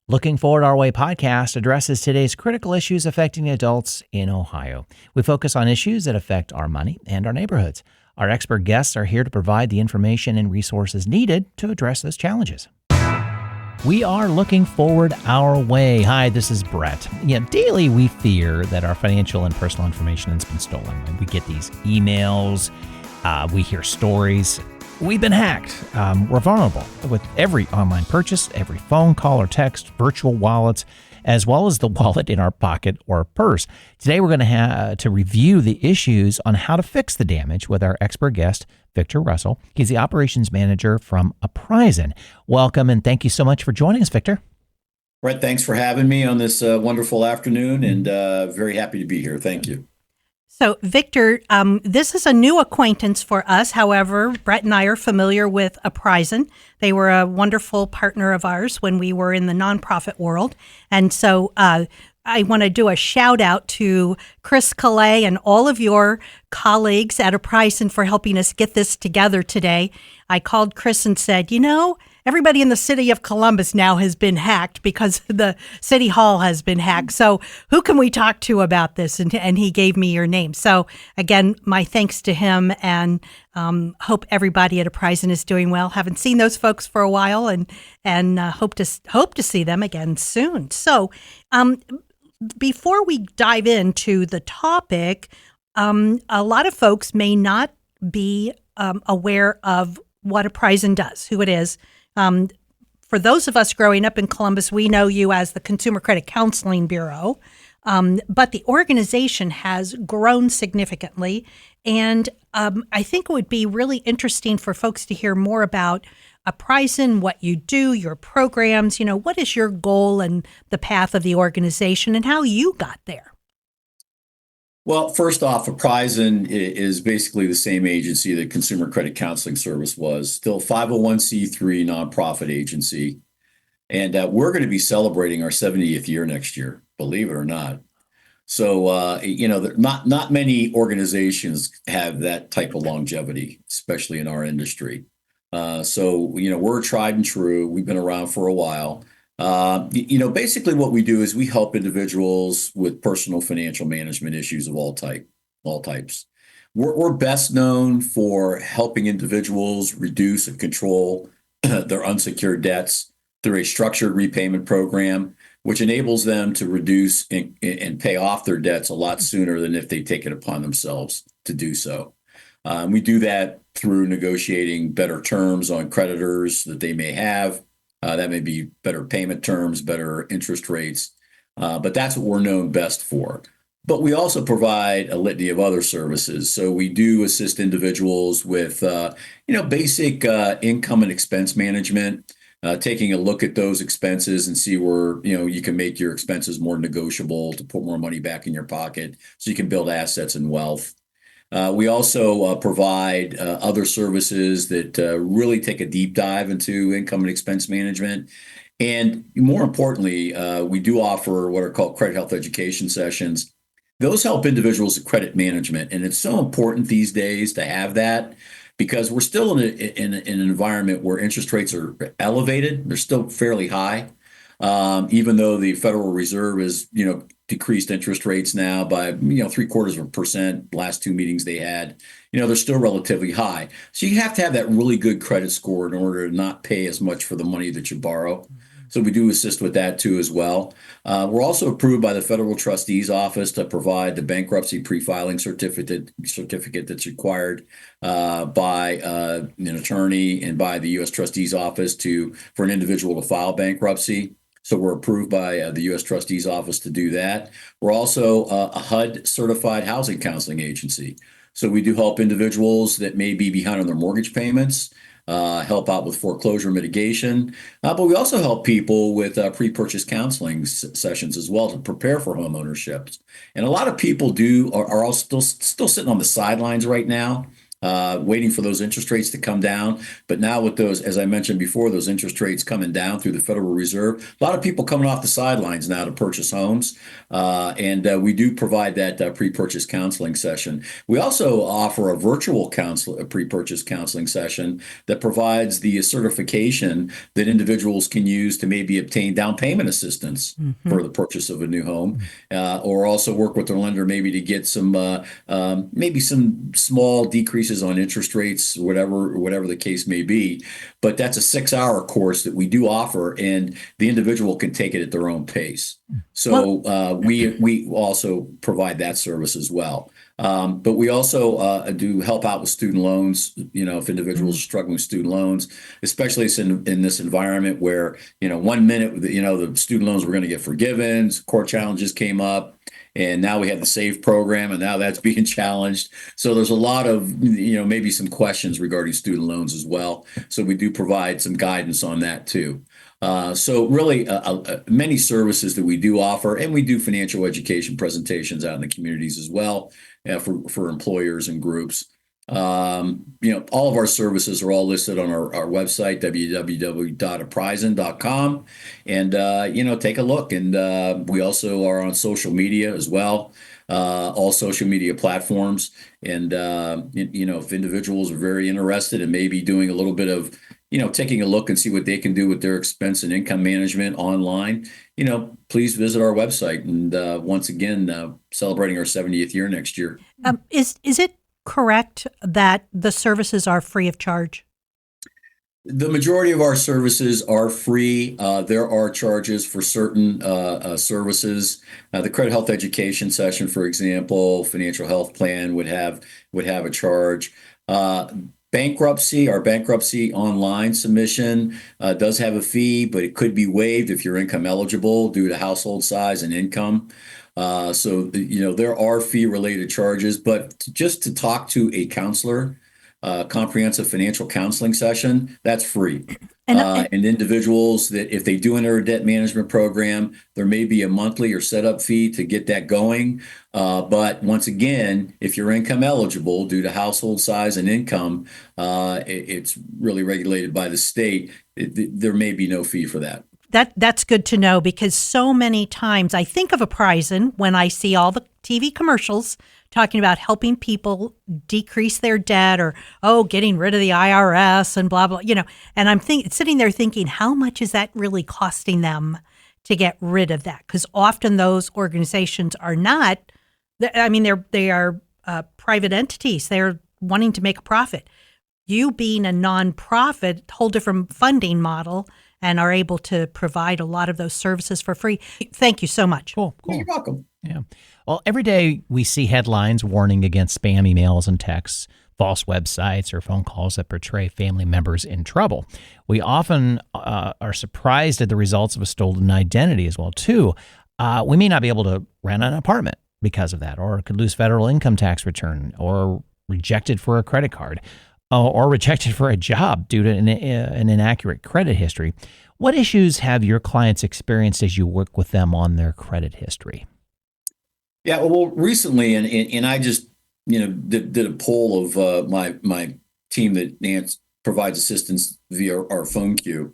Looking Forward Our Way podcast addresses today's critical issues affecting adults in Ohio. We focus on issues that affect our money and our neighborhoods. Our expert guests are here to provide the information and resources needed to address those challenges. We are looking forward our way. Hi, this is Brett. Daily we fear that our financial and personal information has been stolen. We get these emails, we hear stories. We've been hacked. We're vulnerable with every online purchase, every phone call or text, virtual wallets, as well as the wallet in our pocket or purse. Today, we're going to have to review the issues on how to fix the damage with our expert guest, Victor Russell. He's the operations manager from Prevalent. Welcome, and thank you so much for joining us, Victor. Brett, thanks for having me on this wonderful afternoon, and very happy to be here. Thank you. So, Victor, this is a new acquaintance for us. However, Brett and I are familiar with Prevalent. They were a wonderful partner of ours when we were in the nonprofit world. And so I want to do a shout out to Chris Calais and all of your colleagues at Prevalent for helping us get this together today. I called Chris and said, everybody in the city of Columbus now has been hacked because the city hall has been hacked. So who can we talk to about this? And he gave me your name. So again, my thanks to him, and hope everybody at Prevalent is doing well. Haven't seen those folks for a while, and hope to see them again soon. So before we dive into the topic, a lot of folks may not be aware of what Prevalent does, who it is. For those of us growing up in Columbus, we know you as the Consumer Credit Counseling Bureau, but the organization has grown significantly. And I think it would be really interesting for folks to hear more about Prevalent, what you do, your programs, what is your goal and the path of the organization and how you got there? Well, first off, Prevalent is basically the same agency that Consumer Credit Counseling Service was, still 501c3 nonprofit agency. And we're going to be celebrating our 70th year next year, believe it or not. So, not many organizations have that type of longevity, especially in our industry. We're tried and true. We've been around for a while. Basically what we do is we help individuals with personal financial management issues of all types. We're best known for helping individuals reduce and control their unsecured debts through a structured repayment program, which enables them to reduce and pay off their debts a lot sooner than if they take it upon themselves to do so. We do that through negotiating better terms on creditors that they may have. That may be better payment terms, better interest rates, but that's what we're known best for. But we also provide a litany of other services. So we do assist individuals with, basic income and expense management, taking a look at those expenses and see where, you can make your expenses more negotiable to put more money back in your pocket so you can build assets and wealth. We also provide other services that really take a deep dive into income and expense management. And more importantly, we do offer what are called credit health education sessions. Those help individuals with credit management. And it's so important these days to have that because we're still in an environment where interest rates are elevated. They're still fairly high, even though the Federal Reserve is, decreased interest rates now by 0.75%. Last two meetings they had, they're still relatively high. So you have to have that really good credit score in order to not pay as much for the money that you borrow. So we do assist with that too as well. We're also approved by the Federal Trustee's Office to provide the bankruptcy pre-filing certificate that's required by an attorney and by the U.S. Trustee's Office for an individual to file bankruptcy. So we're approved by the U.S. Trustee's Office to do that. We're also a HUD certified housing counseling agency. So we do help individuals that may be behind on their mortgage payments, help out with foreclosure mitigation. But we also help people with pre-purchase counseling sessions as well to prepare for home ownership. And a lot of people are all still sitting on the sidelines right now waiting for those interest rates to come down. But now with those, as I mentioned before, those interest rates coming down through the Federal Reserve, a lot of people coming off the sidelines now to purchase homes. And we do provide that pre-purchase counseling session. We also offer a virtual pre-purchase counseling session that provides the certification that individuals can use to maybe obtain down payment assistance for the purchase of a new home, or also work with their lender maybe to get some maybe some small decreases on interest rates, whatever the case may be. But that's a 6-hour course that we do offer, and the individual can take it at their own pace. So we also provide that service as well. But we also do help out with student loans. If individuals are struggling with student loans, especially in this environment where 1 minute the student loans were going to get forgiven, court challenges came up. And now we have the SAVE program, and now that's being challenged. So there's a lot of, maybe some questions regarding student loans as well. So we do provide some guidance on that too. So really many services that we do offer, and we do financial education presentations out in the communities as well for employers and groups. All of our services are all listed on our website, www.apprising.com, and, take a look. And we also are on social media as well, all social media platforms. And, if individuals are very interested in maybe doing a little bit of, taking a look and see what they can do with their expense and income management online, please visit our website. And once again, celebrating our 70th year next year. Is it correct that the services are free of charge? The majority of our services are free. There are charges for certain services. The credit health education session, for example, financial health plan would have a charge. Our bankruptcy online submission does have a fee, but it could be waived if you're income eligible due to household size and income. So there are fee-related charges, but just to talk to a counselor, comprehensive financial counseling session, that's free. And individuals that if they do enter a debt management program, there may be a monthly or setup fee to get that going. But once again, if you're income eligible due to household size and income, it's really regulated by the state. There may be no fee for that. That's good to know, because so many times I think of Apprising when I see all the TV commercials talking about helping people decrease their debt, or, getting rid of the IRS and blah, blah, and I'm sitting there thinking, how much is that really costing them to get rid of that? Because often those organizations are not, they are private entities. They're wanting to make a profit. You being a nonprofit, whole different funding model, and are able to provide a lot of those services for free. Thank you so much. Cool. You're welcome. Yeah. Well, every day we see headlines warning against spam emails and texts, false websites, or phone calls that portray family members in trouble. We often are surprised at the results of a stolen identity as well, too. We may not be able to rent an apartment because of that, or could lose federal income tax return, or rejected for a credit card, or rejected for a job due to an inaccurate credit history. What issues have your clients experienced as you work with them on their credit history? Yeah, well, recently, and I just did a poll of my team that provides assistance via our phone queue.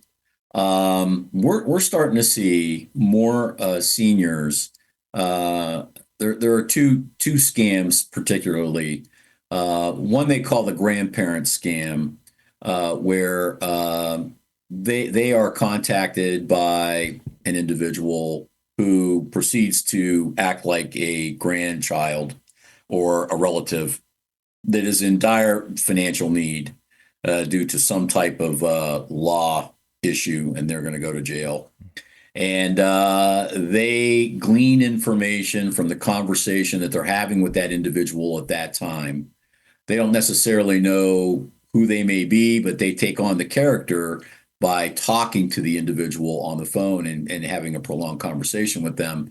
We're starting to see more seniors. There are two scams particularly. One they call the grandparent scam, where they are contacted by an individual who proceeds to act like a grandchild or a relative that is in dire financial need due to some type of law issue, and they're going to go to jail. And they glean information from the conversation that they're having with that individual at that time. They don't necessarily know who they may be, but they take on the character by talking to the individual on the phone and having a prolonged conversation with them.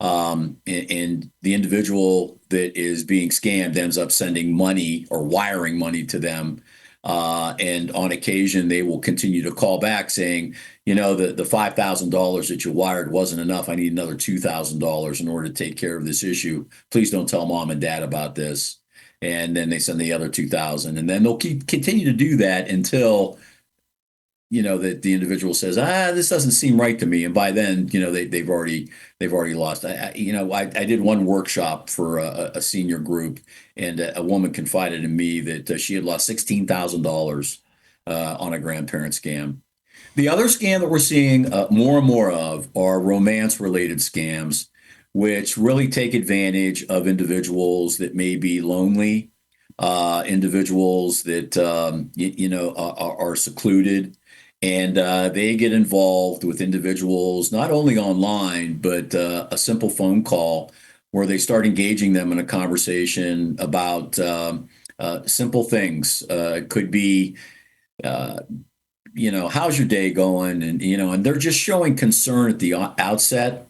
And the individual that is being scammed ends up sending money or wiring money to them. And on occasion, they will continue to call back saying, the $5,000 that you wired wasn't enough. I need another $2,000 in order to take care of this issue. Please don't tell mom and dad about this. and then they send the other 2,000, and then they'll continue to do that until that the individual says, this doesn't seem right to me, and by then they've already lost. I did one workshop for a senior group, and a woman confided in me that she had lost $16,000 on a grandparent scam. The other scam that we're seeing more and more of are romance-related scams, which really take advantage of individuals that may be lonely, individuals that are secluded, and they get involved with individuals not only online but a simple phone call where they start engaging them in a conversation about simple things. It could be how's your day going? And they're just showing concern at the outset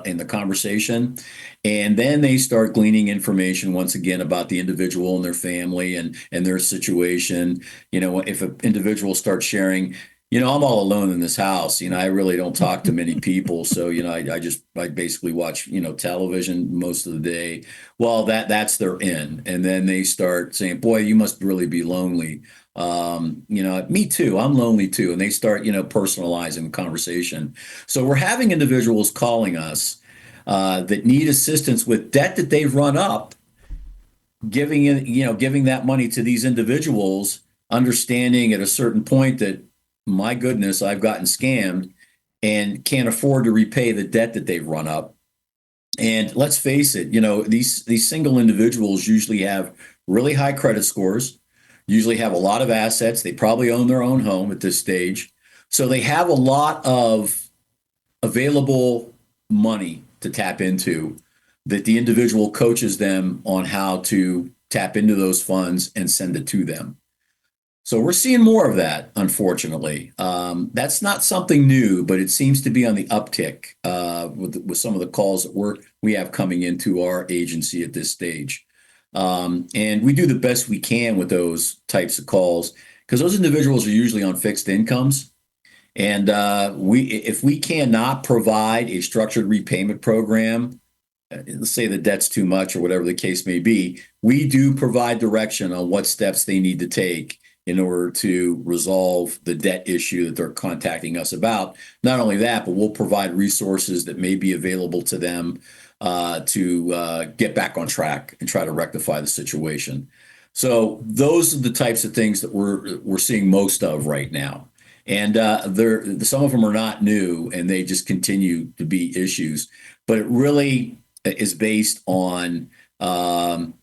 in the conversation. And then they start gleaning information once again about the individual and their family and their situation. If an individual starts sharing, I'm all alone in this house. I really don't talk to many people. So, I basically watch, television most of the day. Well, that's their in. And then they start saying, boy, you must really be lonely. Me too. I'm lonely too. And they start, personalizing the conversation. So we're having individuals calling us that need assistance with debt that they've run up, giving that money to these individuals, understanding at a certain point that, my goodness, I've gotten scammed and can't afford to repay the debt that they've run up. And let's face it, these single individuals usually have really high credit scores, usually have a lot of assets. They probably own their own home at this stage. So they have a lot of available money to tap into that the individual coaches them on how to tap into those funds and send it to them. So we're seeing more of that, unfortunately. That's not something new, but it seems to be on the uptick with some of the calls that we have coming into our agency at this stage. And we do the best we can with those types of calls because those individuals are usually on fixed incomes. And if we cannot provide a structured repayment program, let's say the debt's too much or whatever the case may be, we do provide direction on what steps they need to take in order to resolve the debt issue that they're contacting us about. Not only that, but we'll provide resources that may be available to them to get back on track and try to rectify the situation. So those are the types of things that we're seeing most of right now. And some of them are not new, and they just continue to be issues. But it really is based on that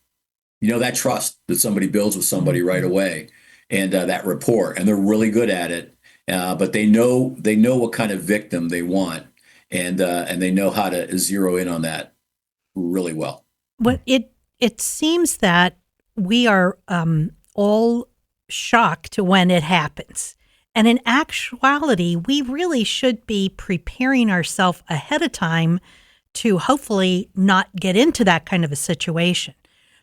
trust that somebody builds with somebody right away, and that rapport. And they're really good at it, but they know what kind of victim they want, and they know how to zero in on that really well. Well, it seems that we are all shocked when it happens. And in actuality, we really should be preparing ourselves ahead of time to hopefully not get into that kind of a situation.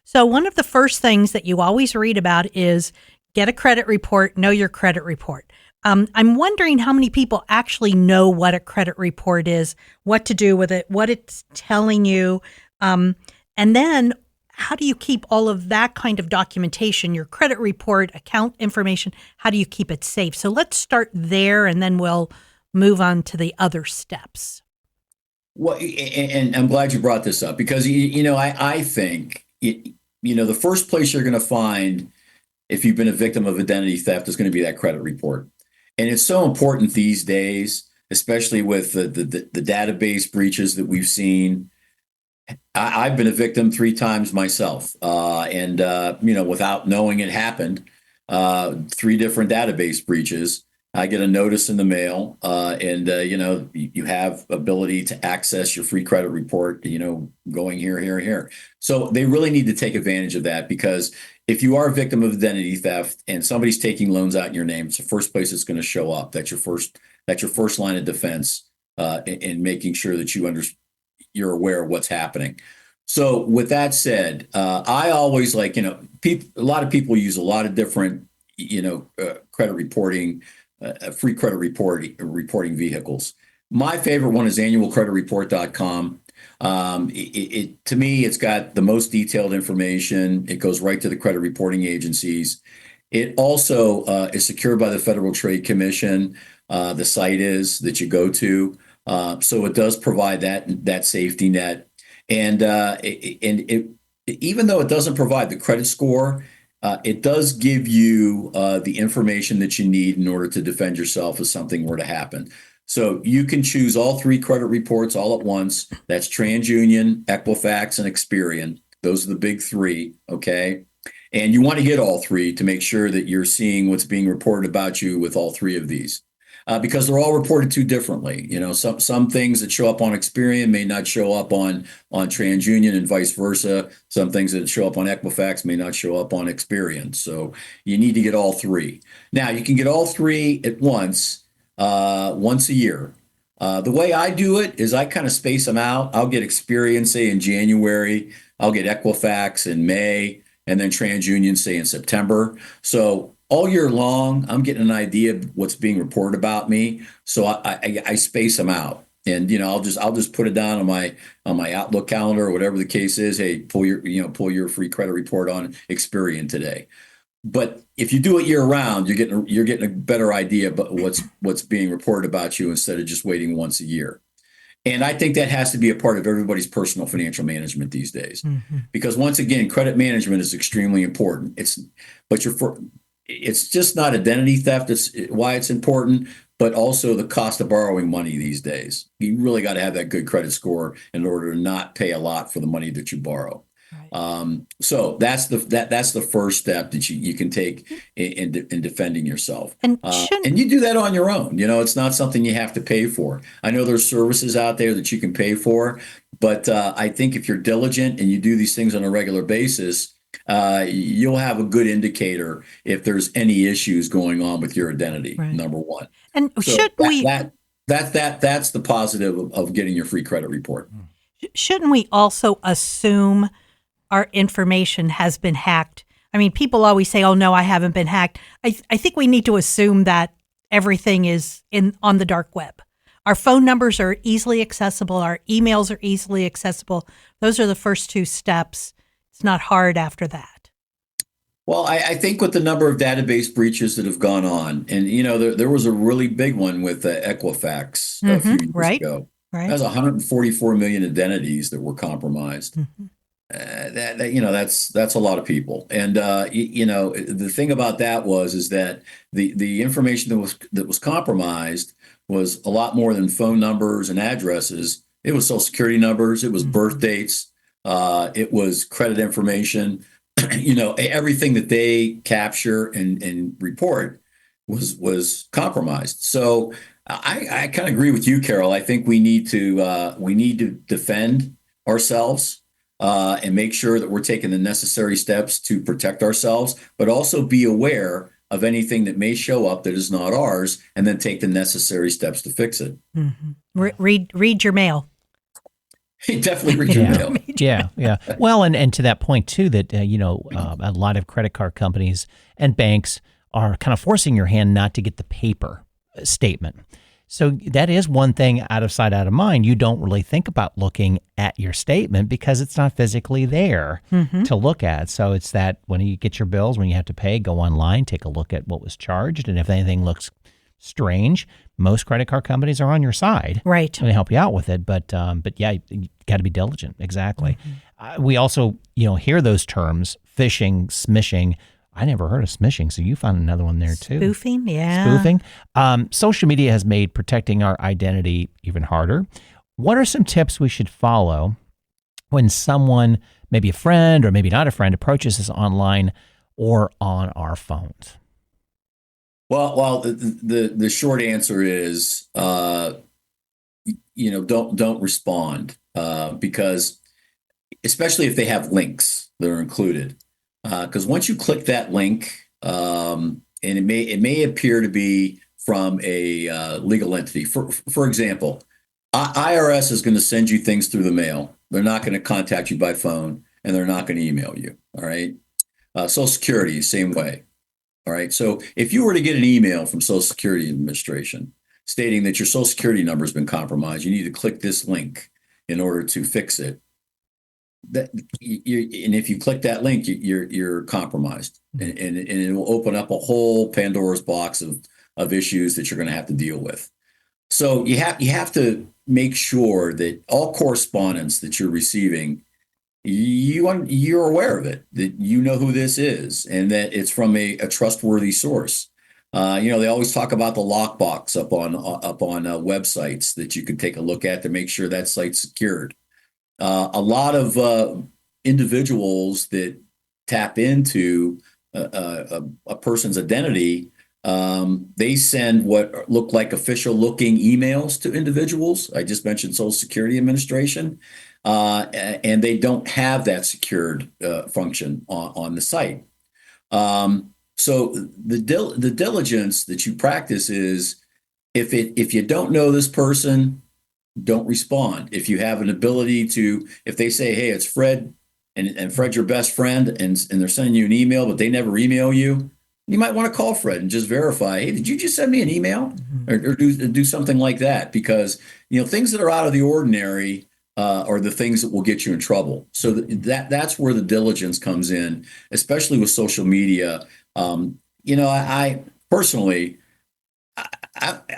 So one of the first things that you always read about is get a credit report, know your credit report. I'm wondering how many people actually know what a credit report is, what to do with it, what it's telling you, and then how do you keep all of that kind of documentation, your credit report, account information, how do you keep it safe? So let's start there, and then we'll move on to the other steps. Well, and I'm glad you brought this up because, I think, the first place you're going to find if you've been a victim of identity theft is going to be that credit report. And it's so important these days, especially with the database breaches that we've seen. I've been a victim 3 times myself, and without knowing it happened, 3 different database breaches. I get a notice in the mail, and you have ability to access your free credit report, going here. So they really need to take advantage of that, because if you are a victim of identity theft and somebody's taking loans out in your name, it's the first place it's going to show up. That's your first line of defense in making sure that you're aware of what's happening. So with that said, I always a lot of people use a lot of different, credit reporting, free credit reporting vehicles. My favorite one is annualcreditreport.com. To me, it's got the most detailed information. It goes right to the credit reporting agencies. It also is secured by the Federal Trade Commission. The site is that you go to, so it does provide that safety net. And even though it doesn't provide the credit score, it does give you the information that you need in order to defend yourself if something were to happen. So you can choose all three credit reports all at once. That's TransUnion, Equifax, and Experian. Those are the big three, okay? And you want to get all three to make sure that you're seeing what's being reported about you with all three of these. Because they're all reported to differently. You know, some things that show up on Experian may not show up on TransUnion and vice versa. Some things that show up on Equifax may not show up on Experian. So you need to get all three. Now, you can get all three at once a year. The way I do it is I kind of space them out. I'll get Experian, say, in January. I'll get Equifax in May, and then TransUnion, say, in September. So all year long, I'm getting an idea of what's being reported about me. So I space them out, and I'll just put it down on my Outlook calendar or whatever the case is. Hey, pull your free credit report on Experian today. But if you do it year round, you're getting a better idea about what's being reported about you instead of just waiting once a year. And I think that has to be a part of everybody's personal financial management these days, because once again, credit management is extremely important. It's just not identity theft. It's why it's important, but also the cost of borrowing money these days. You really got to have that good credit score in order to not pay a lot for the money that you borrow. Right. So that's the first step that you can take in defending yourself. And you do that on your own. It's not something you have to pay for. I know there's services out there that you can pay for, but I think if you're diligent and you do these things on a regular basis, you'll have a good indicator if there's any issues going on with your identity. Right. Number one. And so that's the positive of getting your free credit report. Shouldn't we also assume our information has been hacked? I mean, people always say, "Oh no, I haven't been hacked." I think we need to assume that everything is on the dark web. Our phone numbers are easily accessible. Our emails are easily accessible. Those are the first two steps. It's not hard after that. Well, I think with the number of database breaches that have gone on, and there was a really big one with Equifax a few years ago. Right. That was 144 million identities that were compromised. Mm-hmm. That's a lot of people. And the thing about that is that the information that was compromised was a lot more than phone numbers and addresses. It was social security numbers. It was birth dates. It was credit information. Everything that they capture and report was compromised. So I kind of agree with you, Carol. I think we need to defend ourselves and make sure that we're taking the necessary steps to protect ourselves, but also be aware of anything that may show up that is not ours, and then take the necessary steps to fix it. Mm-hmm. Read your mail. Definitely read your mail. Yeah. Well, and to that point too, that a lot of credit card companies and banks are kind of forcing your hand not to get the paper statement. So that is one thing, out of sight, out of mind. You don't really think about looking at your statement because it's not physically there to look at. So it's that when you get your bills, when you have to pay, go online, take a look at what was charged. And if anything looks strange, most credit card companies are on your side. Right. And they help you out with it. But yeah, you got to be diligent. Exactly. We also, hear those terms, phishing, smishing. I never heard of smishing, so you found another one there too. Spoofing, yeah. Spoofing. Social media has made protecting our identity even harder. What are some tips we should follow when someone, maybe a friend or maybe not a friend, approaches us online or on our phones? Well, the short answer is, don't respond because, especially if they have links that are included. Because once you click that link, and it may appear to be from a legal entity. For example, IRS is going to send you things through the mail. They're not going to contact you by phone, and they're not going to email you. All right. Social Security, same way. All right. So if you were to get an email from Social Security Administration stating that your Social Security number has been compromised, you need to click this link. in order to fix it. And if you click that link, you're compromised, and it will open up a whole Pandora's box of issues that you're going to have to deal with. So you have to make sure that all correspondence that you're receiving, you're aware of it, that you know who this is, and that it's from a trustworthy source. They always talk about the lockbox up on websites that you can take a look at to make sure that site's secured. A lot of individuals that tap into a person's identity, they send what look like official looking emails to individuals. I just mentioned Social Security Administration, and they don't have that secured function on the site. So the diligence that you practice is, if you don't know this person, don't respond. If you have an ability to, if they say, hey, it's Fred, and Fred's your best friend, and they're sending you an email, but they never email you, you might want to call Fred and just verify, hey, did you just send me an email? Mm-hmm. or do something like that, because things that are out of the ordinary are the things that will get you in trouble. So that's where the diligence comes in, especially with social media. I personally,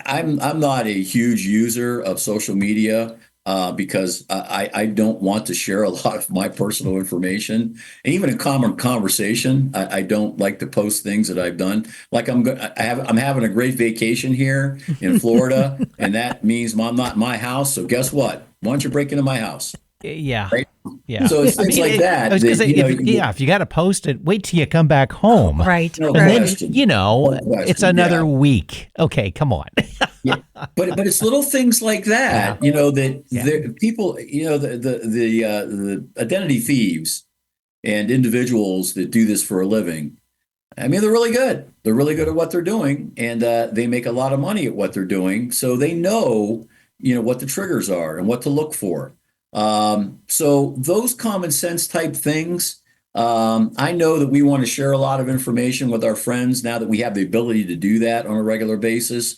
I'm not a huge user of social media because I don't want to share a lot of my personal information, and even in common conversation, I don't like to post things that I've done. Like I'm having a great vacation here in Florida, and that means I'm not in my house. So guess what? Why don't you break into my house? Yeah. Right? Yeah. So it's things like that. I was going to say, if you got to post it, wait till you come back home. Right. No right. question. It's another week. Okay, come on. Yeah. But it's little things like that, people, the identity thieves and individuals that do this for a living. I mean, they're really good. They're really good at what they're doing, and they make a lot of money at what they're doing. So they know, what the triggers are and what to look for. So those common sense type things, I know that we want to share a lot of information with our friends now that we have the ability to do that on a regular basis.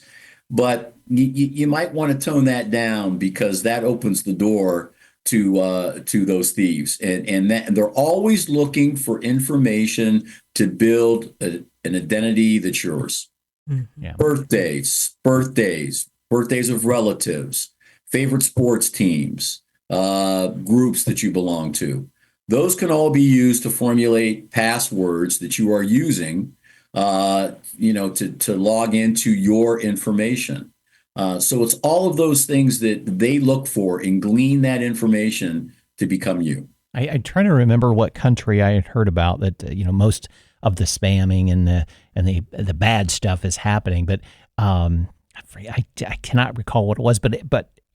But you might want to tone that down, because that opens the door to those thieves, and they're always looking for information to build an identity that's yours. Mm-hmm. Yeah. Birthdays of relatives, favorite sports teams, groups that you belong to. Those can all be used to formulate passwords that you are using, to log into your information. So it's all of those things that they look for and glean that information to become you. I'm trying to remember what country I had heard about that. Most of the spamming and the bad stuff is happening, but I cannot recall what it was. But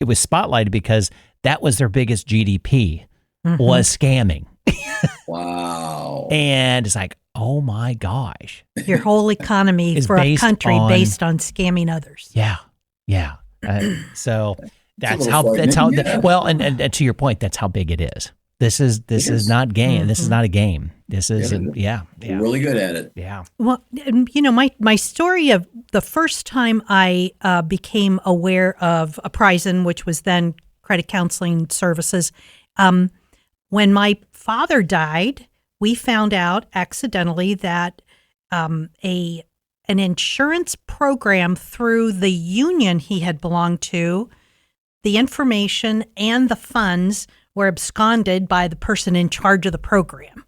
it was spotlighted because that was their biggest GDP, mm-hmm. was scamming. Wow! And it's like, oh my gosh, your whole economy for a country based on scamming others. Yeah. Yeah. So that's how, and to your point, that's how big it is. This is not game. Mm-hmm. This is not a game. This is, yeah. We're really good at it. Yeah. Well, my story of the first time I became aware of Apprising, which was then credit counseling services, when my father died, we found out accidentally that an insurance program through the union he had belonged to, the information and the funds were absconded by the person in charge of the program.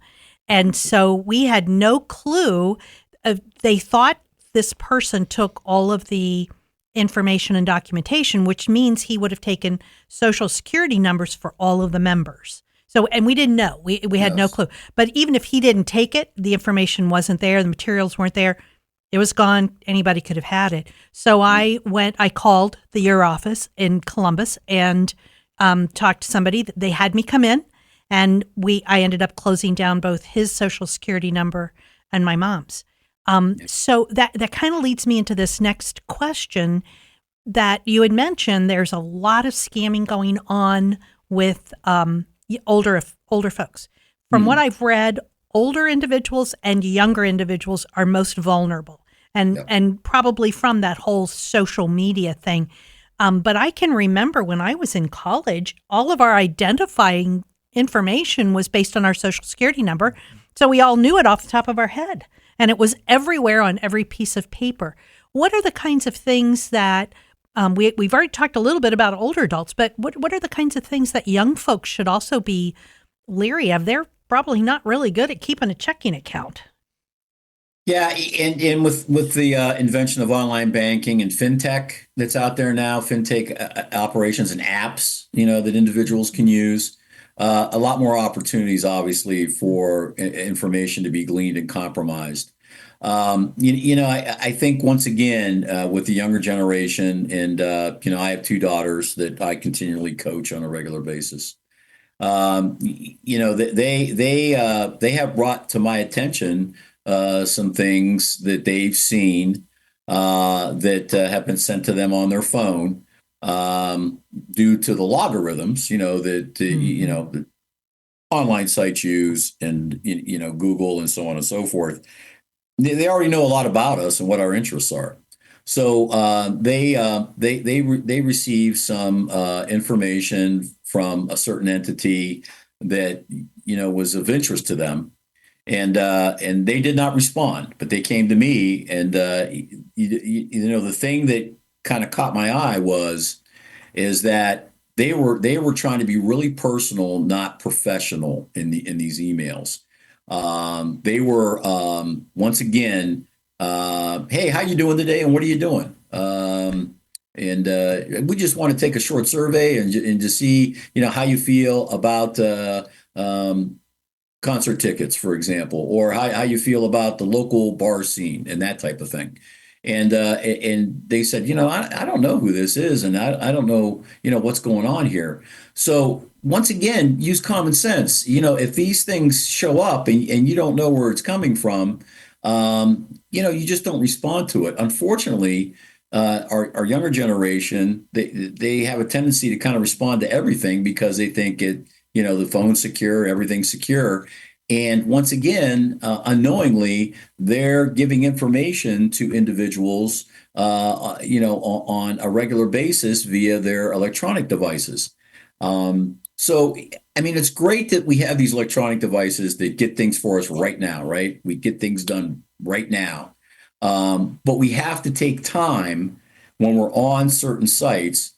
And so we had no clue. They thought this person took all of the information and documentation, which means he would have taken Social Security numbers for all of the members. So, and we didn't know. We had no clue. But even if he didn't take it, the information wasn't there, the materials weren't there. It was gone. Anybody could have had it. So I called the year office in Columbus and talked to somebody. They had me come in, and I ended up closing down both his Social Security number and my mom's. So that kind of leads me into this next question that you had mentioned. There's a lot of scamming going on with older folks. From what I've read, older individuals and younger individuals are most vulnerable. And probably from that whole social media thing. But I can remember when I was in college, all of our identifying information was based on our social security number. So we all knew it off the top of our head. And it was everywhere on every piece of paper. What are the kinds of things that we've already talked a little bit about older adults, but what are the kinds of things that young folks should also be leery of? They're probably not really good at keeping a checking account. Yeah, and with the invention of online banking and fintech that's out there now, fintech operations and apps, that individuals can use, a lot more opportunities, obviously, for information to be gleaned and compromised. I think once again with the younger generation, and I have two daughters that I continually coach on a regular basis. They have brought to my attention some things that they've seen that have been sent to them on their phone due to the logarithms, that online sites use, and Google and so on and so forth. They already know a lot about us and what our interests are. So they receive some information from a certain entity that was of interest to them, and they did not respond, but they came to me, and the thing that kind of caught my eye is that they were trying to be really personal, not professional in these emails. They were once again, hey, how you doing today, and what are you doing? And we just want to take a short survey and to see how you feel about concert tickets, for example, or how you feel about the local bar scene and that type of thing. And they said, I don't know who this is, and I don't know, what's going on here. So once again, use common sense. If these things show up and you don't know where it's coming from, you just don't respond to it. Unfortunately, our younger generation, they have a tendency to kind of respond to everything because they think the phone's secure, everything's secure. And once again, unknowingly, they're giving information to individuals, on a regular basis via their electronic devices. So, I mean, it's great that we have these electronic devices that get things for us right now, right? We get things done right now. But we have to take time when we're on certain sites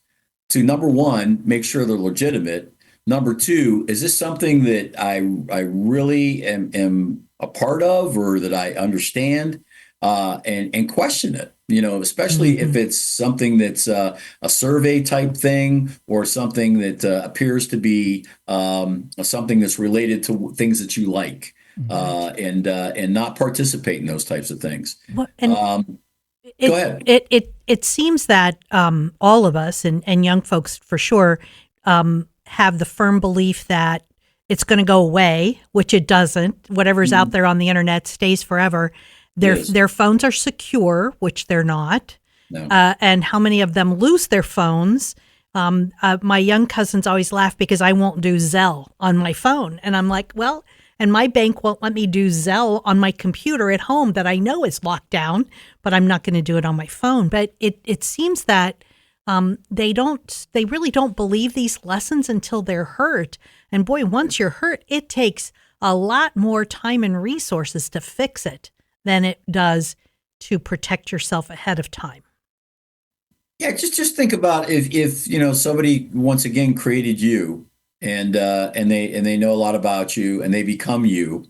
to, number one, make sure they're legitimate. Number two, is this something that I really am a part of, or that I understand, and question it, especially if it's something that's a survey type thing, or something that appears to be something that's related to things that you like, and not participate in those types of things. Well, Go ahead. It seems that all of us, and young folks for sure, have the firm belief that it's going to go away, which it doesn't. Whatever's out there on the internet stays forever. Their phones are secure, which they're not. No. And how many of them lose their phones? My young cousins always laugh because I won't do Zelle on my phone. And I'm like, well, and my bank won't let me do Zelle on my computer at home that I know is locked down, but I'm not going to do it on my phone. But it seems that they really don't believe these lessons until they're hurt. And boy, once you're hurt, it takes a lot more time and resources to fix it than it does to protect yourself ahead of time. Yeah, just think about if somebody once again created you, and they know a lot about you, and they become you.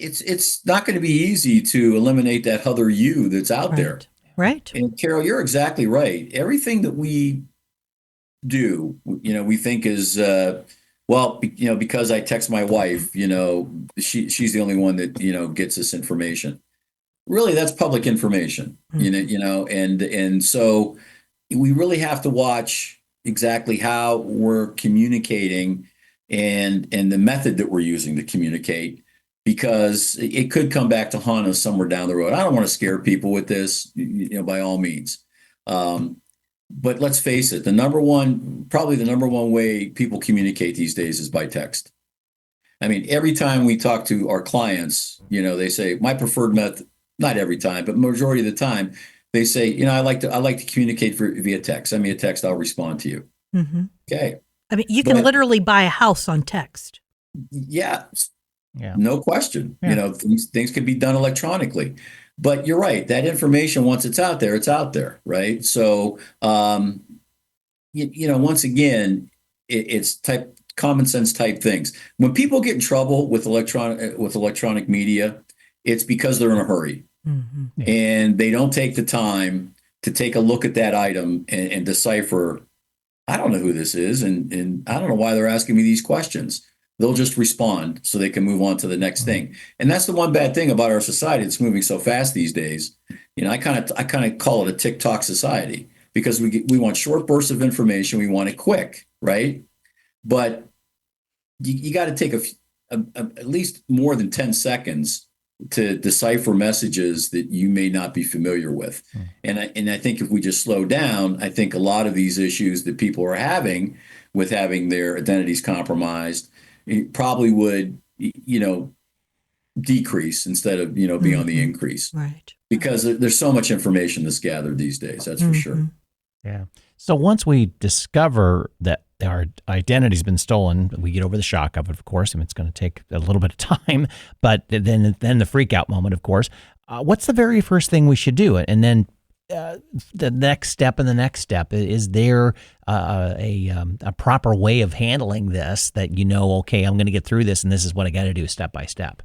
It's not going to be easy to eliminate that other you that's out there. Right. And Carol, you're exactly right. Everything that we do, we think is, because I text my wife, she's the only one that, gets this information. Really, that's public information, and so we really have to watch exactly how we're communicating, and the method that we're using to communicate, because it could come back to haunt us somewhere down the road. I don't want to scare people with this, by all means. But let's face it, probably the number one way people communicate these days is by text. I mean, every time we talk to our clients, they say my preferred method, not every time, but majority of the time, They say, I like to communicate via text. Send me a text, I'll respond to you. Mm-hmm. Okay. I mean, you can literally buy a house on text. Yeah, Yeah. no question. Yeah. Things can be done electronically. But you're right. That information, once it's out there, right? So, once again, it's common sense type things. When people get in trouble with electronic media, it's because they're in a hurry. Mm-hmm. Yeah. And they don't take the time to take a look at that item and decipher, I don't know who this is, and I don't know why they're asking me these questions. They'll just respond so they can move on to the next thing. And that's the one bad thing about our society. It's moving so fast these days. I kind of call it a TikTok society, because we want short bursts of information. We want it quick, right? But you got to take at least more than 10 seconds to decipher messages that you may not be familiar with. And I think if we just slow down, I think a lot of these issues that people are having with having their identities compromised, it probably would, decrease instead of, be on the increase. Right. Because there's so much information that's gathered these days, that's for sure. Yeah. So once we discover that our identity's been stolen, we get over the shock of it, of course, and it's going to take a little bit of time, but then the freak out moment, of course. What's the very first thing we should do? And then the next step and the next step, is there a proper way of handling this that, okay, I'm going to get through this and this is what I got to do step by step?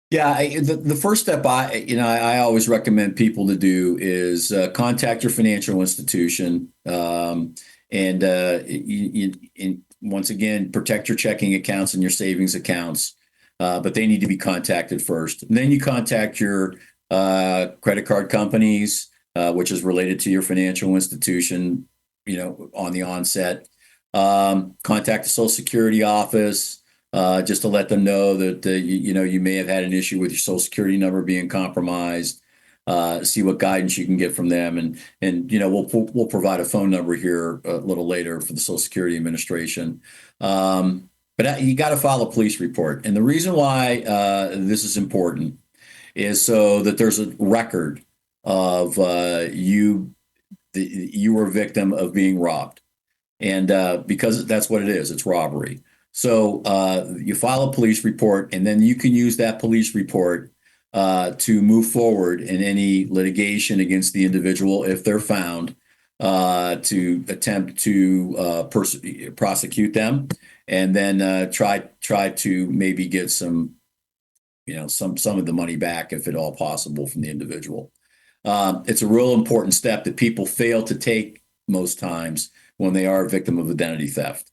Yeah, the first step I always recommend people to do is contact your financial institution, and once again, protect your checking accounts and your savings accounts, but they need to be contacted first. And then you contact your credit card companies, which is related to your financial institution, on the onset. Contact the Social Security office. Just to let them know that you may have had an issue with your Social Security number being compromised. See what guidance you can get from them, and we'll provide a phone number here a little later for the Social Security Administration. But you got to file a police report, and the reason why this is important is so that there's a record of you were a victim of being robbed, and because that's what it is, it's robbery. So you file a police report, and then you can use that police report to move forward in any litigation against the individual if they're found, to attempt to prosecute them, and then try to maybe get some of the money back, if at all possible, from the individual. It's a real important step that people fail to take most times when they are a victim of identity theft.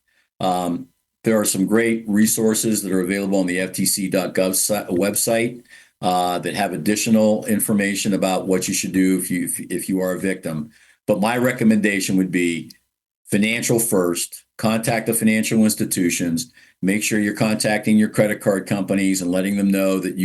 There are some great resources that are available on the FTC.gov website that have additional information about what you should do if you are a victim. But my recommendation would be financial first. Contact the financial institutions. Make sure you're contacting your credit card companies and letting them know that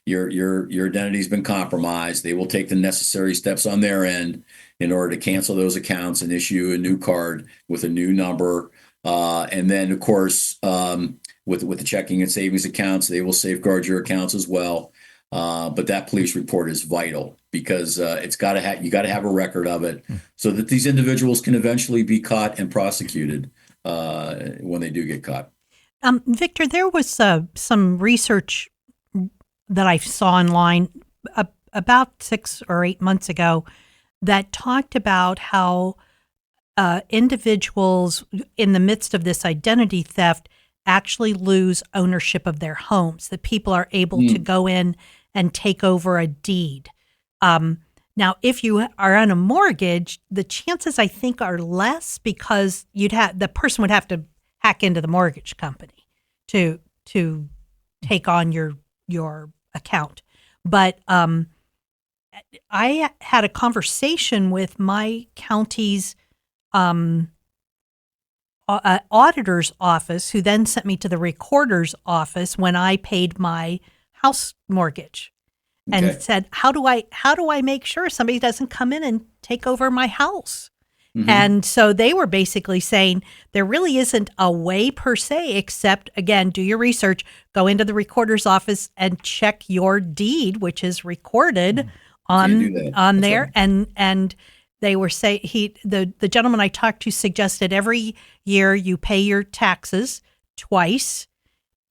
your identity's been compromised. They will take the necessary steps on their end in order to cancel those accounts and issue a new card with a new number. And then, of course, with the checking and savings accounts, they will safeguard your accounts as well. But that police report is vital, because you got to have a record of it, so that these individuals can eventually be caught and prosecuted when they do get caught. Victor, there was some research that I saw online about 6 or 8 months ago that talked about how individuals in the midst of this identity theft actually lose ownership of their homes, that people are able to go in and take over a deed. Now, if you are on a mortgage, the chances, I think, are less, because the person would have to hack into the mortgage company to take on your account. But I had a conversation with my county's auditor's office, who then sent me to the recorder's office when I paid my house mortgage, and said, how do I make sure somebody doesn't come in and take over my house? Mm-hmm. And so they were basically saying there really isn't a way per se, except, again, do your research, go into the recorder's office and check your deed, which is recorded Can't do that. on That's there, right. and they were the gentleman I talked to suggested every year you pay your taxes twice,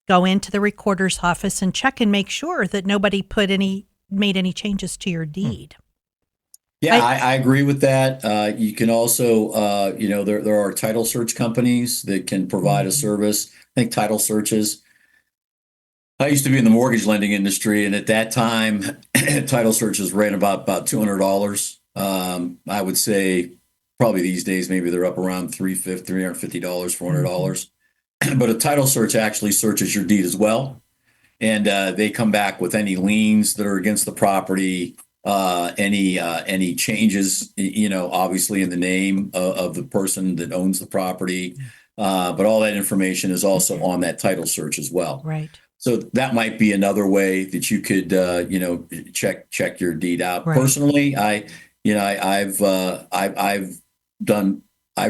go into the recorder's office and check and make sure that nobody made any changes to your deed. Yeah, I agree with that. You can also, there are title search companies that can provide a service. I think title searches. I used to be in the mortgage lending industry, and at that time, title searches ran about $200. I would say probably these days maybe they're up around $350, $400. But a title search actually searches your deed as well, and they come back with any liens that are against the property, any changes, obviously in the name of the person that owns the property, but all that information is also on that title search as well. Right. So that might be another way that you could, check your deed out. Right. Personally, I've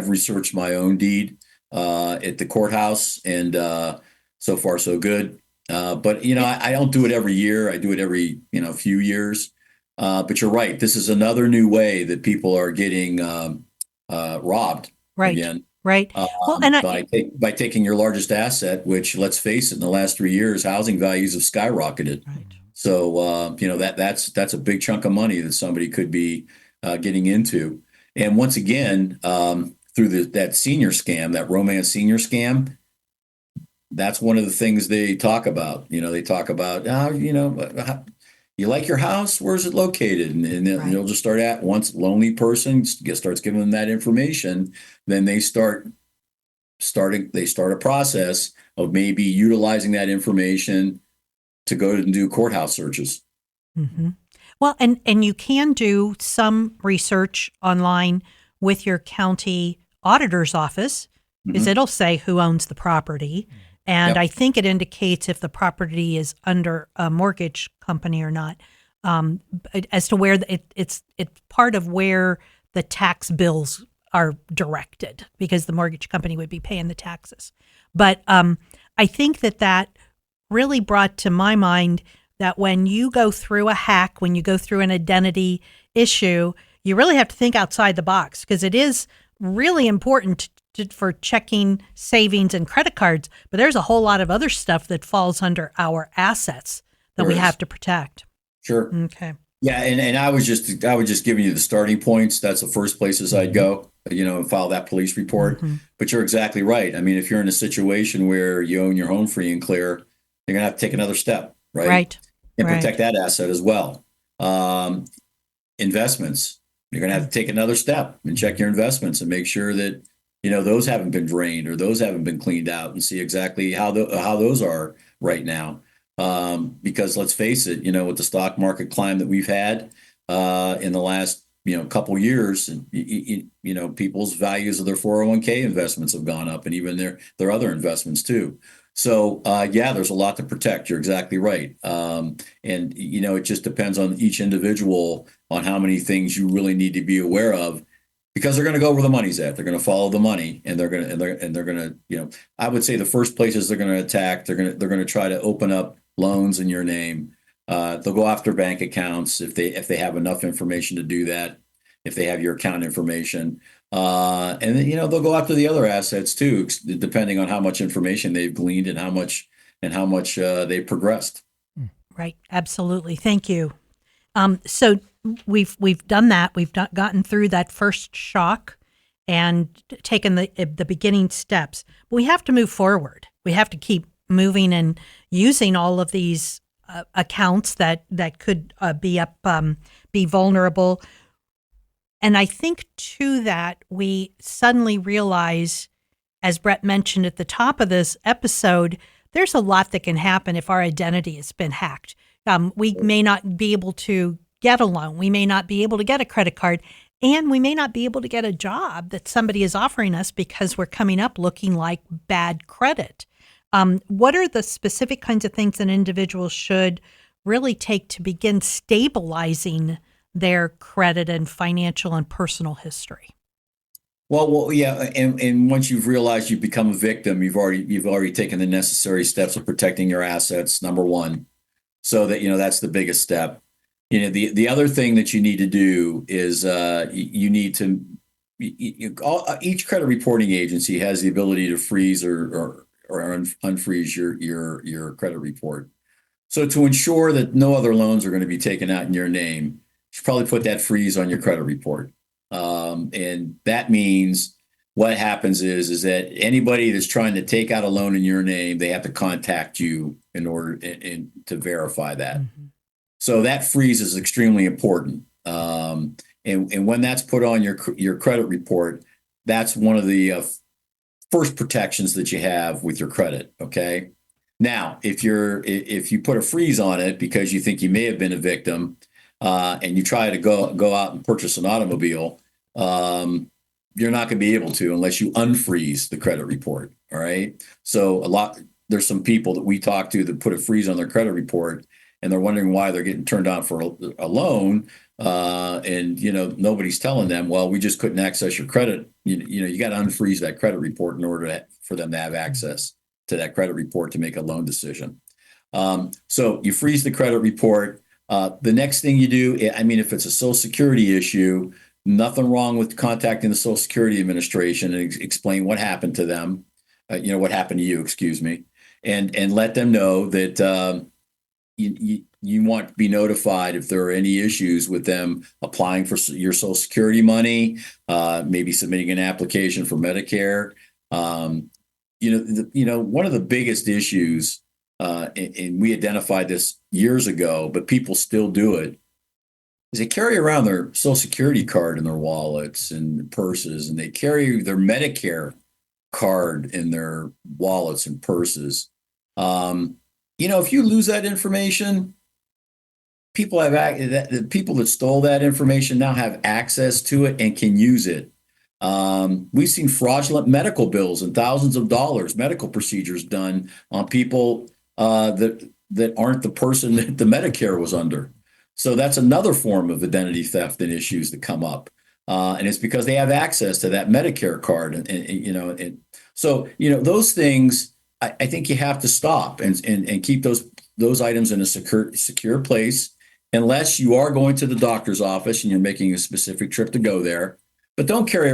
researched my own deed at the courthouse, and so far so good. But I don't do it every year. I do it every few years. But you're right. This is another new way that people are getting robbed Right. again. Right. Well, and By taking your largest asset, which, let's face it, in the last 3 years, housing values have skyrocketed. right. So that's a big chunk of money that somebody could be getting into. And once again, through that senior scam, that romance senior scam, that's one of the things they talk about. They talk about, you like your house? Where's it located? And they'll just start at once lonely person starts giving them that information, then they start a process of maybe utilizing that information to go and do courthouse searches. Mm-hmm. Well, and you can do some research online with your county auditor's office, because it'll say who owns the property. And I think it indicates if the property is under a mortgage company or not, as to where it's part of where the tax bills are directed, because the mortgage company would be paying the taxes. But I think that really brought to my mind that when you go through a hack, when you go through an identity issue, you really have to think outside the box, because it is really important for checking savings and credit cards, but there's a whole lot of other stuff that falls under our assets that we have to protect. Sure. Okay. Yeah, and I was just giving you the starting points. That's the first places I'd go, and file that police report. But you're exactly right. I mean, if you're in a situation where you own your home free and clear, you're gonna have to take another step, right? Right. And protect that asset as well. Investments, you're gonna have to take another step and check your investments and make sure that those haven't been drained or those haven't been cleaned out, and see exactly how those are right now. Because let's face it, with the stock market climb that we've had in the last couple years, and people's values of their 401k investments have gone up, and even their other investments too. So there's a lot to protect. You're exactly right. And it just depends on each individual on how many things you really need to be aware of, because they're going to go where the money's at. They're going to follow the money, and they're going to I would say the first places they're going to attack, they're going to try to open up loans in your name. They'll go after bank accounts if they have enough information to do that, if they have your account information. And then, they'll go after the other assets too, depending on how much information they've gleaned and how much they've progressed. Right. Absolutely. Thank you. So we've done that. We've gotten through that first shock and taken the beginning steps. But we have to move forward. We have to keep moving and using all of these accounts that could be vulnerable. And I think to that, we suddenly realize, as Brett mentioned at the top of this episode, there's a lot that can happen if our identity has been hacked. We may not be able to get a loan. We may not be able to get a credit card, and we may not be able to get a job that somebody is offering us because we're coming up looking like bad credit. What are the specific kinds of things an individual should really take to begin stabilizing their credit and financial and personal history? Well, yeah, and once you've realized you've become a victim, you've already taken the necessary steps of protecting your assets. Number one, so that that's the biggest step. The other thing that you need to do is you need to each credit reporting agency has the ability to freeze or unfreeze your credit report. So to ensure that no other loans are going to be taken out in your name, you should probably put that freeze on your credit report. And that means what happens is that anybody that's trying to take out a loan in your name, they have to contact you in order to verify that. Mm-hmm. So that freeze is extremely important. And when that's put on your credit report, that's one of the first protections that you have with your credit. Okay. Now, if you put a freeze on it because you think you may have been a victim, and you try to go out and purchase an automobile, you're not going to be able to unless you unfreeze the credit report. All right. So there's some people that we talk to that put a freeze on their credit report, and they're wondering why they're getting turned down for a loan. And nobody's telling them, well, we just couldn't access your credit. You got to unfreeze that credit report in order for them to have access to that credit report to make a loan decision. So you freeze the credit report. The next thing you do, if it's a Social Security issue, nothing wrong with contacting the Social Security Administration and explain what happened to them, what happened to you, excuse me, and let them know that you want to be notified if there are any issues with them applying for your Social Security money, maybe submitting an application for Medicare. One of the biggest issues, and we identified this years ago, but people still do it, is they carry around their Social Security card in their wallets and purses, and they carry their Medicare card in their wallets and purses. If you lose that information, the people that stole that information now have access to it and can use it. We've seen fraudulent medical bills and thousands of dollars, medical procedures done on people that aren't the person that the Medicare was under. So that's another form of identity theft and issues that come up. And it's because they have access to that Medicare card. So those things, I think you have to stop and keep those items in a secure place, unless you are going to the doctor's office and you're making a specific trip to go there. But don't carry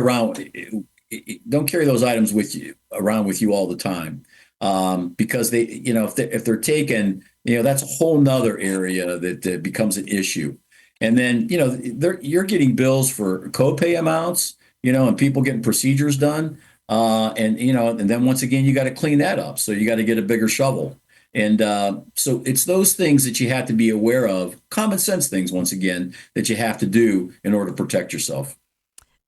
those items around with you all the time, because they, if they're taken, that's a whole nother area that becomes an issue. And then you're getting bills for copay amounts, and people getting procedures done, and then once again you got to clean that up. So you got to get a bigger shovel. And so it's those things that you have to be aware of, common sense things, once again, that you have to do in order to protect yourself.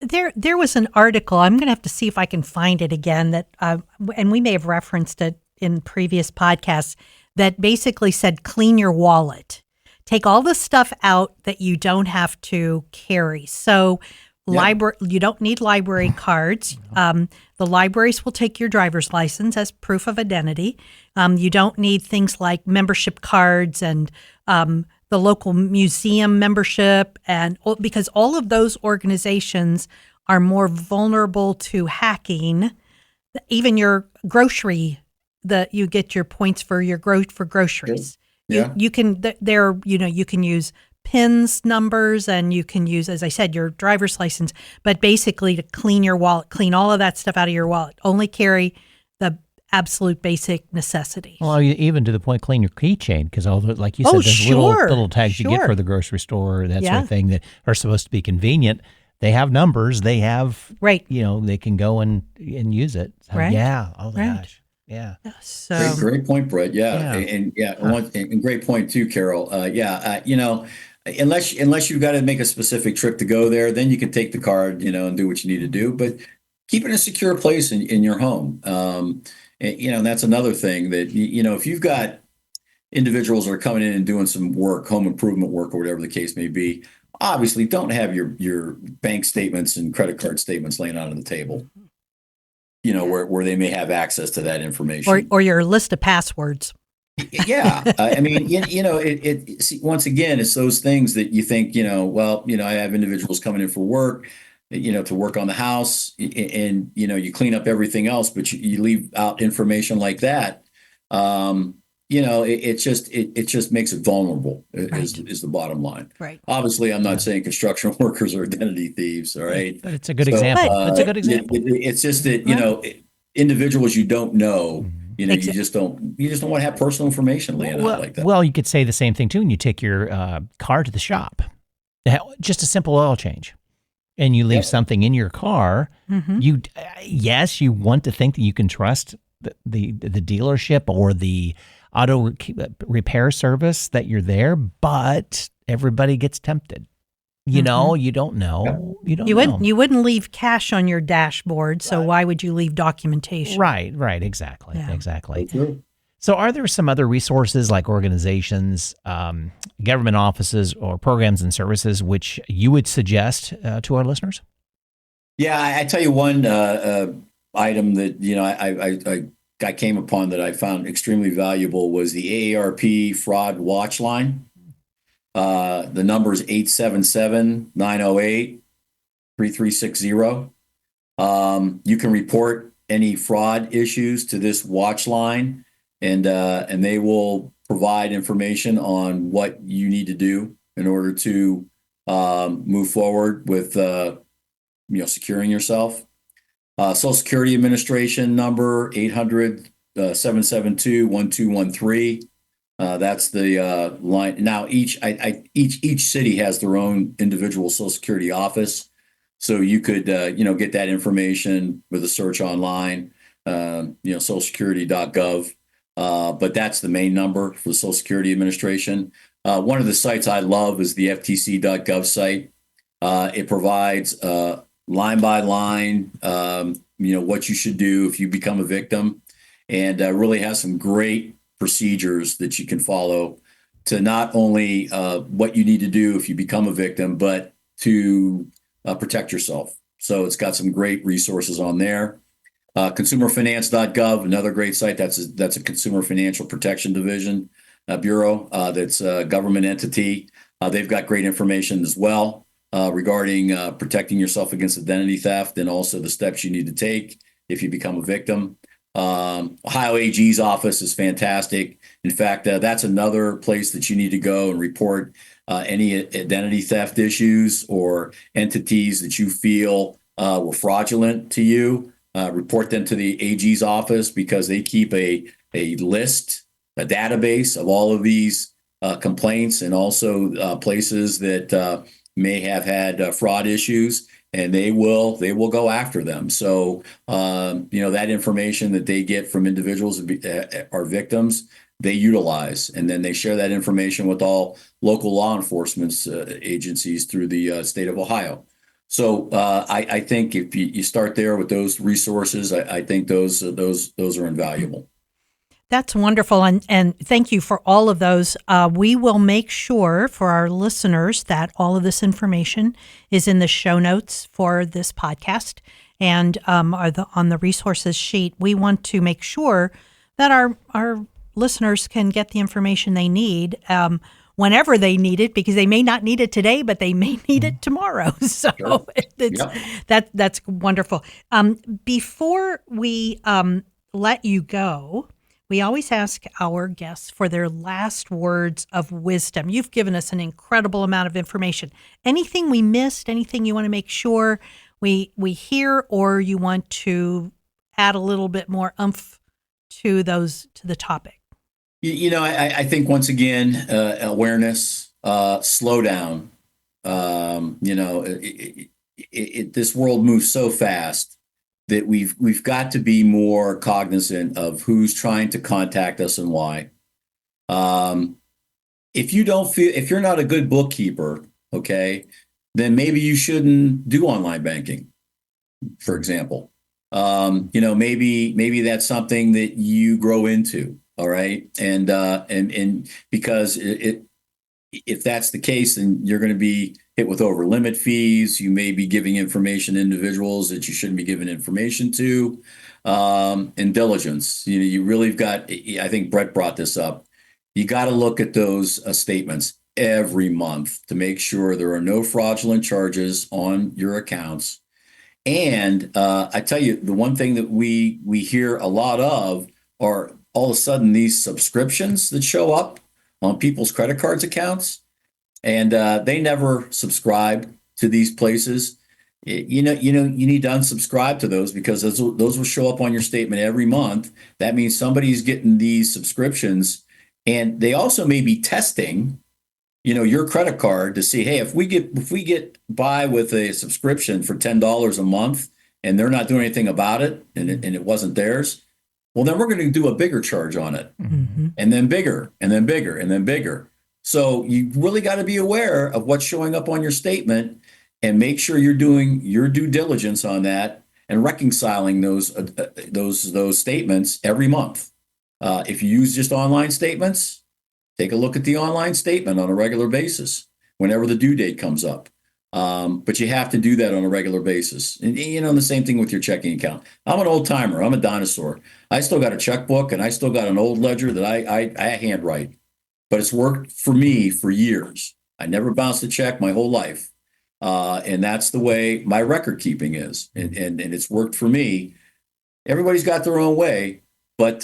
There was an article, I'm going to have to see if I can find it again, that, and we may have referenced it in previous podcasts, that basically said, clean your wallet. Take all the stuff out that you don't have to carry. So you don't need library cards. The libraries will take your driver's license as proof of identity. You don't need things like membership cards and the local museum membership, and because all of those organizations are more vulnerable to hacking. Even your grocery, you get your points for your for groceries. Yeah. You can you can use PINs numbers, and you can use, as I said, your driver's license. But basically, to clean your wallet, clean all of that stuff out of your wallet. Only carry the absolute basic necessity. Well, even to the point, clean your keychain, because all the, like you said, those little tags you get for the grocery store, that sort of thing, that are supposed to be convenient. They have numbers. They have they can go and use it. So, yeah. Oh my gosh. Yeah. So great point, Brett. Yeah. And great point too, Carol. Unless you've got to make a specific trip to go there, then you can take the card, and do what you need to do. But keep it in a secure place in your home. And that's another thing that, if you've got individuals that are coming in and doing some work, home improvement work, or whatever the case may be, obviously don't have your bank statements and credit card statements laying out on the table, where they may have access to that information. Or your list of passwords. Yeah. Once again, it's those things that you think, I have individuals coming in for work, to work on the house, and, you clean up everything else, but you leave out information like that. it just makes it vulnerable Right. is the bottom line. Right. Obviously, I'm not saying construction workers are identity thieves. All right. But it's a good So example. It's a good example. it's just that, Right. individuals you don't know, Mhm. you just don't want to have personal information laying out like that. Well, you could say the same thing too when you take your car to the shop. Just a simple oil change, and you leave Yep. something in your car. Mm-hmm. Yes, you want to think that you can trust the dealership or the auto repair service that you're there, but everybody gets tempted. You know, you don't know. You don't know. You wouldn't leave cash on your dashboard, so why would you leave documentation? Right, exactly, Yeah. exactly. True. So, are there some other resources like organizations, government offices, or programs and services which you would suggest to our listeners? Yeah, I tell you one item that I came upon that I found extremely valuable was the AARP fraud watch line. The number is 877-908-3360. You can report any fraud issues to this watch line, and they will provide information on what you need to do in order to move forward with securing yourself. Social Security Administration number 800-772-1213. That's the line. Now each city has their own individual Social Security office, so you could get that information with a search online, socialsecurity.gov. But that's the main number for the Social Security Administration. One of the sites I love is the FTC.gov site. It provides line by line, what you should do if you become a victim, and really has some great procedures that you can follow to not only what you need to do if you become a victim, but to protect yourself. So it's got some great resources on there. Consumerfinance.gov, another great site. That's a Consumer Financial Protection Division bureau. That's a government entity. They've got great information as well regarding protecting yourself against identity theft and also the steps you need to take if you become a victim. Ohio AG's office is fantastic. In fact, that's another place that you need to go and report any identity theft issues or entities that you feel were fraudulent to you. Report them to the AG's office because they keep a list, a database of all of these complaints and also places that may have had fraud issues, and they will go after them. So that information that they get from individuals that are victims, they utilize, and then they share that information with all local law enforcement agencies through the state of Ohio. So I think if you start there with those resources, I think those are invaluable. That's wonderful, and thank you for all of those. We will make sure for our listeners that all of this information is in the show notes for this podcast and on the resources sheet. We want to make sure that our listeners can get the information they need whenever they need it, because they may not need it today, but they may need it tomorrow. So Sure. that's wonderful. Before we let you go, we always ask our guests for their last words of wisdom. You've given us an incredible amount of information. Anything we missed, anything you want to make sure we hear, or you want to add a little bit more oomph to the topic? I think once again, awareness, slow down. This world moves so fast that we've got to be more cognizant of who's trying to contact us and why. If you're not a good bookkeeper, okay, then maybe you shouldn't do online banking, for example. Maybe that's something that you grow into. All right. And because if that's the case, then you're going to be hit with over limit fees. You may be giving information to individuals that you shouldn't be giving information to. And diligence. You really got, I think Brett brought this up. You got to look at those statements every month to make sure there are no fraudulent charges on your accounts. And I tell you, the one thing that we hear a lot of are all of a sudden these subscriptions that show up on people's credit cards accounts, and they never subscribe to these places. You need to unsubscribe to those, because those will show up on your statement every month. That means somebody's getting these subscriptions, and they also may be testing, your credit card to see, hey, if we get by with a subscription for $10 a month, and they're not doing anything about it, and it wasn't theirs, well, then we're going to do a bigger charge on it, and then bigger, and then bigger, and then bigger. So you really got to be aware of what's showing up on your statement, and make sure you're doing your due diligence on that and reconciling those statements every month. If you use just online statements, take a look at the online statement on a regular basis whenever the due date comes up. But you have to do that on a regular basis. And the same thing with your checking account. I'm an old timer. I'm a dinosaur. I still got a checkbook, and I still got an old ledger that I handwrite. But it's worked for me for years. I never bounced a check my whole life. And that's the way my record keeping is. And it's worked for me. Everybody's got their own way, but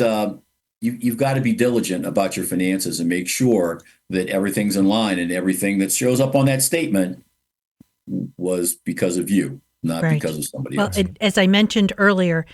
you've got to be diligent about your finances and make sure that everything's in line, and everything that shows up on that statement was because of you, not because of somebody else. As I mentioned earlier,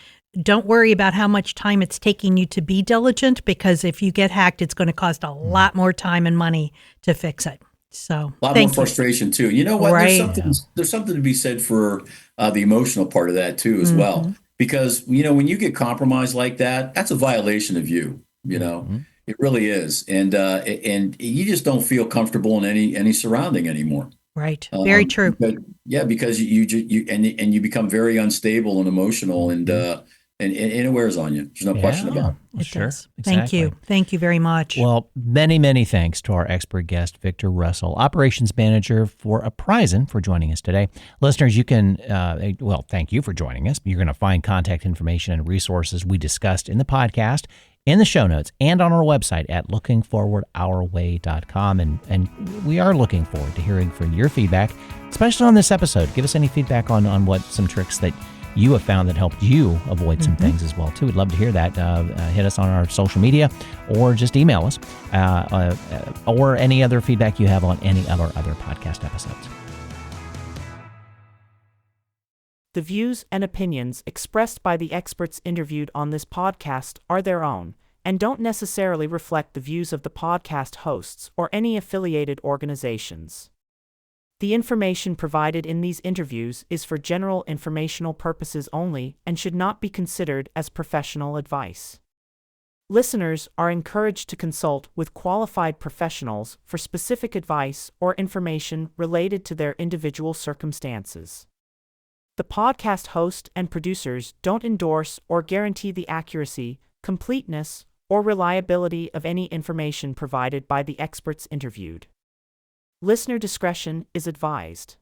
don't worry about how much time it's taking you to be diligent, because if you get hacked, it's going to cost a lot more time and money to fix it. So a lot more frustration too. You know what? Right. There's something to be said for the emotional part of that too, as well. Because when you get compromised like that, that's a violation of you. It really is, and you just don't feel comfortable in any surrounding anymore. Right. Very true. Because you become very unstable and emotional, and it wears on you. There's no question about it. Sure. Does. Thank you. Thank you very much. Well, many, many thanks to our expert guest, Victor Russell, Operations Manager for Apprizin, for joining us today. Listeners, you can, thank you for joining us. You're going to find contact information and resources we discussed in the podcast, in the show notes, and on our website at lookingforwardourway.com. And we are looking forward to hearing from your feedback, especially on this episode. Give us any feedback on what some tricks that you have found that helped you avoid some things as well, too. We'd love to hear that. Hit us on our social media, or just email us, or any other feedback you have on any of our other podcast episodes. The views and opinions expressed by the experts interviewed on this podcast are their own, and don't necessarily reflect the views of the podcast hosts or any affiliated organizations. The information provided in these interviews is for general informational purposes only and should not be considered as professional advice. Listeners are encouraged to consult with qualified professionals for specific advice or information related to their individual circumstances. The podcast host and producers don't endorse or guarantee the accuracy, completeness, or reliability of any information provided by the experts interviewed. Listener discretion is advised.